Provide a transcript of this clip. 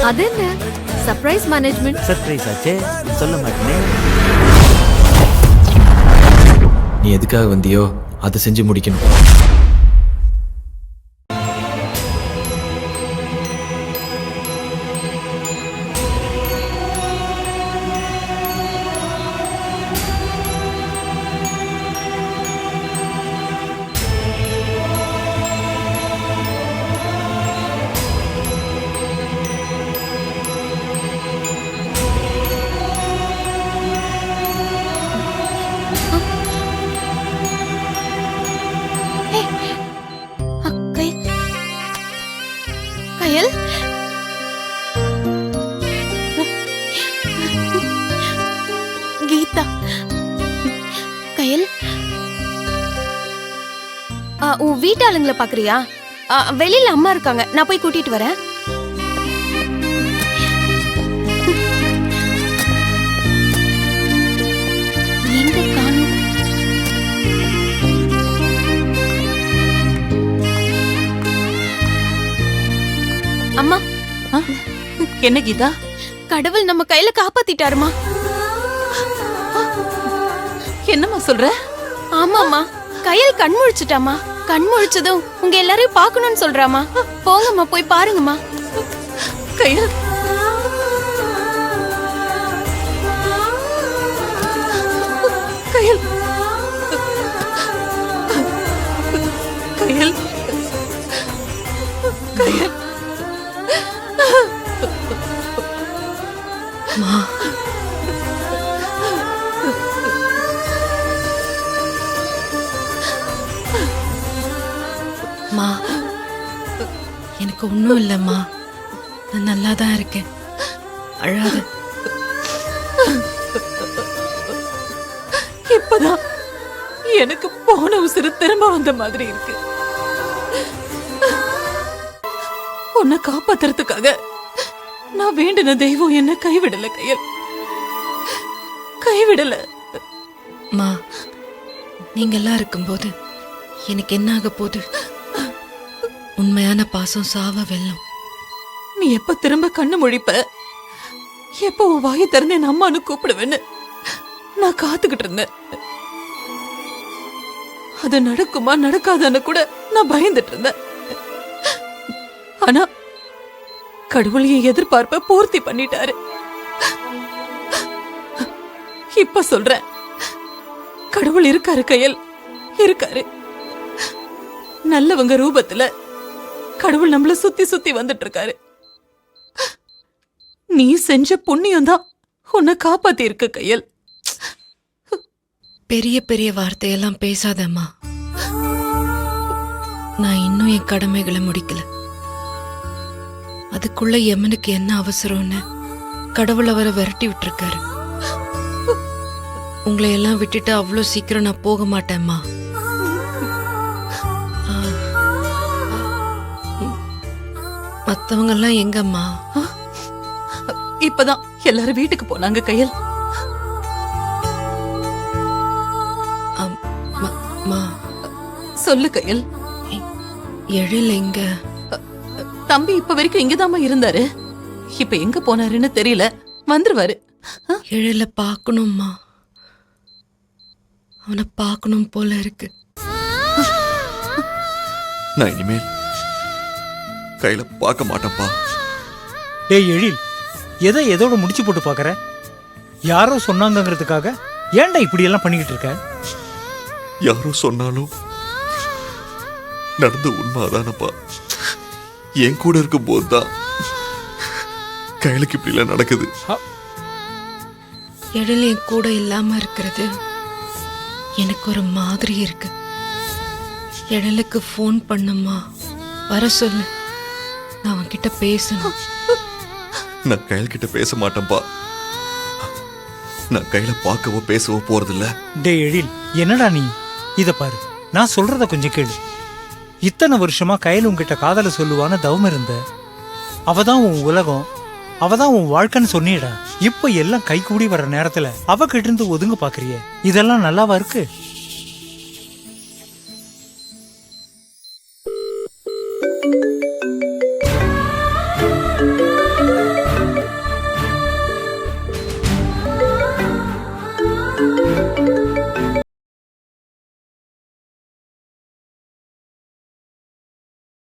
அது என்ன surprise management? Surprise ஆச்சே, சொல்ல மாட்டேனே. நீ எதுக்காக வந்தியோ அதை செஞ்சு முடிக்கணும். கயல், கீதா, கயல், உன் வீட்டாளுங்களை பாக்குறியா? வெளியில அம்மா இருக்காங்க, நான் போய் கூட்டிட்டு வரேன். எங்க காணோம்? அம்மா, என்ன கீதா? கடவுள் நம்ம கையில காப்பாத்திட்டாருமா. என்னம்மா சொல்ற? ஆமாம்மா, கயல் கண் முழிச்சிட்டாமா. கண் முழிச்சதும் உங்க எல்லாரையும் பார்க்கணும்னு சொல்றாமா. போங்கம்மா, போய் பாருங்கம்மா. கயல், கயல், கயல், கயல். மா, மா, எனக்கு ஒன்றும் இல்லைம்மா. நான் நல்லா தான் இருக்கேன். அழாத. இப்பதான் எனக்கு போன உசுறு திரும்ப வந்த மாதிரி இருக்கு. உன்னை காப்பாத்துறதுக்காக நான் வேண்டின தெய்வம் என்ன கைவிடல கயல், கைவிடல. மா, நீங்க எல்லாம் இருக்கும்போது எனக்கு என்ன ஆக போகுது? உண்மையான பாசம் சாவ வெல்லும். நீ எப்ப திரும்ப கண்ணு முழிப்ப, எப்ப உன் வாயை திறந்து என் அம்மானு கூப்பிடுவேன்னு நான் காத்துக்கிட்டு இருந்தேன். அது நடக்குமா நடக்காதான்னு கூட நான் பயந்துட்டு இருந்தேன். ஆனா கடவுள் என் எதிர்பார்ப்ப பூர்த்தி பண்ணிட்டாரு. இப்ப சொல்றேன், கடவுள் இருக்காரு கயல், இருக்காரு. நல்லவங்க ரூபத்துல கடவுள் நம்மள சுத்தி சுத்தி வந்துட்டு இருக்காரு. நீ செஞ்ச புண்ணியம் தான் உன்னை காப்பாத்தி இருக்கு கயல். பெரிய பெரிய வார்த்தையெல்லாம் பேசாதம்மா. நான் இன்னும் என் கடமைகளை முடிக்கல. அதுக்குள்ள எமனுக்கு என்ன அவசரம்னு கடவுள் அவரை விரட்டி விட்டுருக்காரு. உங்களை எல்லாம் விட்டுட்டு அவ்வளோ சீக்கிரம் நான் போக மாட்டேம்மா. மத்தவங்க எல்லாம் எங்கம்மா? இப்பதான் எல்லாரும் வீட்டுக்கு போனாங்க கயல். சொல்லு கயல். எழில் எங்க? தம்பி இப்ப வரைக்கும் இங்கதாம்மா இருந்தாரு. இப்ப எங்க போனாருன்னு தெரியல, வந்துருவாரு. எழில பாக்கணும்மா. அவனை பார்க்கணும் போல இருக்கு. நான் இனிமேல் கையில பார்க்க மாட்டேன்ப்பா. டேய் எழில், எதை எதோட முடிச்சு போட்டு பாக்குற? யாரோ சொன்னாங்கிறதுக்காக ஏன்டா இப்படி எல்லாம் பண்ணிக்கிட்டு இருக்க? யாரோ சொன்னாலும் நடந்த உண்மை அதானப்பா. என் கூட இருக்கும் போதுதான் கையிலுக்கு இப்படி எல்லாம் நடக்குது. எழில் என் கூட இல்லாம இருக்கிறது எனக்கு ஒரு மாதிரி இருக்கு. எழிலுக்கு ஃபோன் பண்ணுமா, வர சொல்லு. நான் அவன்கிட்ட பேசணும். நான் கையில் கிட்ட பேச மாட்டேன்ப்பா. நான் கையில பார்க்கவோ பேசவோ போறதில்ல. டேய் எழில், என்னடா நீ? இத பாரு, நான் சொல்றத கொஞ்சம் கேளு. இத்தனை வருஷமா கையில் உங்ககிட்ட காதல சொல்லுவான்னு தவம் இருந்த. அவதான் உன் உலகம், அவதான் உன் வாழ்க்கைன்னு சொன்னியடா. இப்ப எல்லாம் கை கூடி வர நேரத்துல அவகிட்ட இருந்து ஒதுங்க பாக்குறிய. இதெல்லாம் நல்லாவா இருக்கு?